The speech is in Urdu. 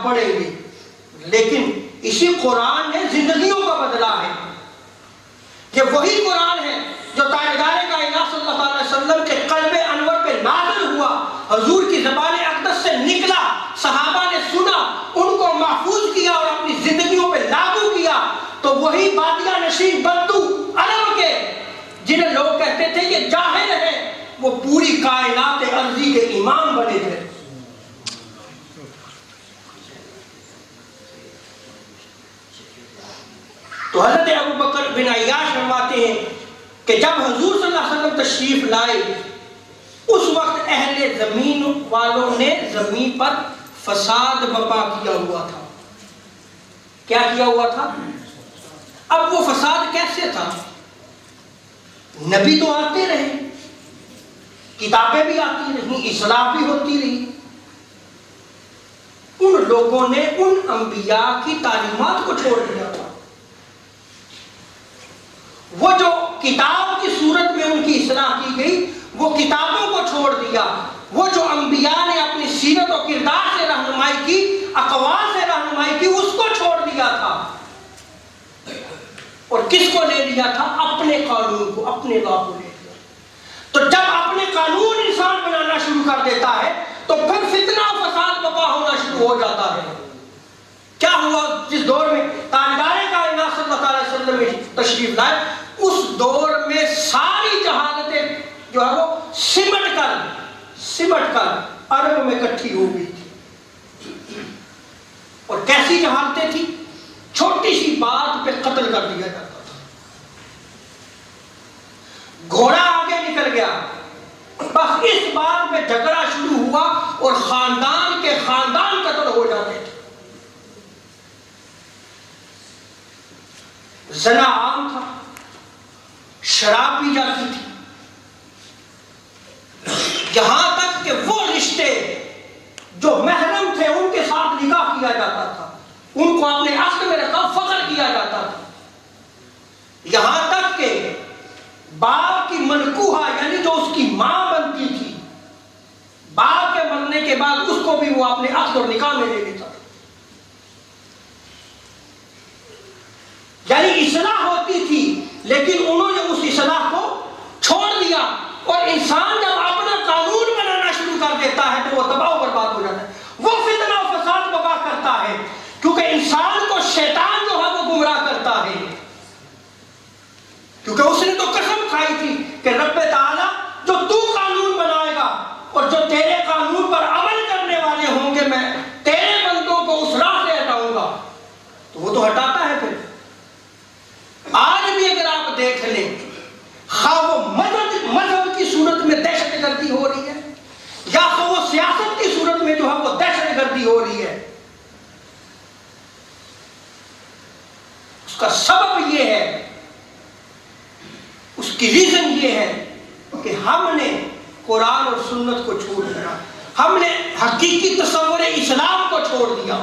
آپ پڑھیں گے، لیکن اسی قرآن نے زندگیوں کا بدلا ہے۔ یہ وہی قرآن ہے جو تاجدار کائنات صلی اللہ علیہ وسلم کے قلب انور پہ نازل ہوا، حضور کی زبان اقدس سے نکلا، صحابہ نے سنا، ان کو محفوظ کیا اور اپنی زندگیوں پہ لاگو کیا۔ تو وہی بادیہ نشین بدو عرب کے جنہیں لوگ کہتے تھے کہ جاہل ہیں، وہ پوری کائنات ارضی کے امام بنے تھے۔ تو حضرت ابوبکر بن عیاش فرماتے ہیں کہ جب حضور صلی اللہ علیہ وسلم تشریف لائے، اس وقت اہل زمین والوں نے زمین پر فساد برپا کیا ہوا تھا۔ کیا کیا ہوا تھا؟ اب وہ فساد کیسے تھا؟ نبی تو آتے رہے، کتابیں بھی آتی رہی، اصلاح بھی ہوتی رہی، ان لوگوں نے ان انبیاء کی تعلیمات کو چھوڑ دیا تھا۔ وہ جو کتاب کی صورت میں ان کی اصلاح کی گئی، وہ کتابوں کو چھوڑ دیا۔ وہ جو انبیاء نے اپنی سیرت و کردار سے رہنمائی کی، اقوال سے رہنمائی کی، اس کو چھوڑ دیا تھا۔ اور کس کو لے لیا تھا؟ اپنے قانون کو، اپنے لا کو لے لیا۔ تو جب اپنے قانون انسان بنانا شروع کر دیتا ہے تو پھر فتنہ و فساد برپا ہونا شروع ہو جاتا ہے۔ کیا ہوا جس دور میں تاجدار کائنات صلی اللہ علیہ وسلم تشریف لائے، اس دور میں ساری جہالتیں جو ہے وہ سمٹ کر عرب میں اکٹھی ہو گئی تھی۔ اور کیسی جہالتیں تھی؟ چھوٹی سی بات پہ قتل کر دیا جاتا تھا، گھوڑا آگے نکل گیا، بس اس بات پہ جھگڑا شروع ہوا اور خاندان کے خاندان قتل ہو جاتے تھے۔ زنا عام تھا، شراب پی جاتی تھی، یہاں تک کہ وہ رشتے جو محرم تھے ان کے ساتھ نکاح کیا جاتا تھا، ان کو اپنے عقد میں رکھا، فخر کیا جاتا تھا، یہاں تک کہ باپ کی منکوہا یعنی جو اس کی ماں بنتی تھی، باپ کے مرنے کے بعد اس کو بھی وہ اپنے عقد اور نکاح میں لے لیتا تھا۔ یعنی اصلاح ہوتی تھی، لیکن انہوں نے اس اصلاح کو چھوڑ دیا۔ اور انسان جب اپنا قانون بنانا شروع کر دیتا ہے تو وہ تباہ و برباد ہو جاتا ہے، وہ فتنہ و فساد برپا کرتا ہے، کیونکہ انسان کو شیطان جو ہے وہ گمراہ کرتا ہے، کیونکہ اس نے تو قسم کھائی تھی کہ رب تعالیٰ جو تو قانون بنائے گا اور جو تیرے قانون پر عمل کرنے والے ہوں گے، میں تیرے بندوں کو اس راہ سے ہٹاؤں گا، تو وہ تو ہٹاتا ہے۔ پھر آج بھی اگر آپ دیکھ لیں، خواہ وہ مذہب کی صورت میں دہشت گردی ہو رہی ہے یا خواہ وہ سیاست کی صورت میں جو ہے وہ دہشت گردی ہو رہی ہے، اس کا سبب یہ ہے، اس کی ریزن یہ ہے کہ ہم نے قرآن اور سنت کو چھوڑ دیا، ہم نے حقیقی تصور اسلام کو چھوڑ دیا۔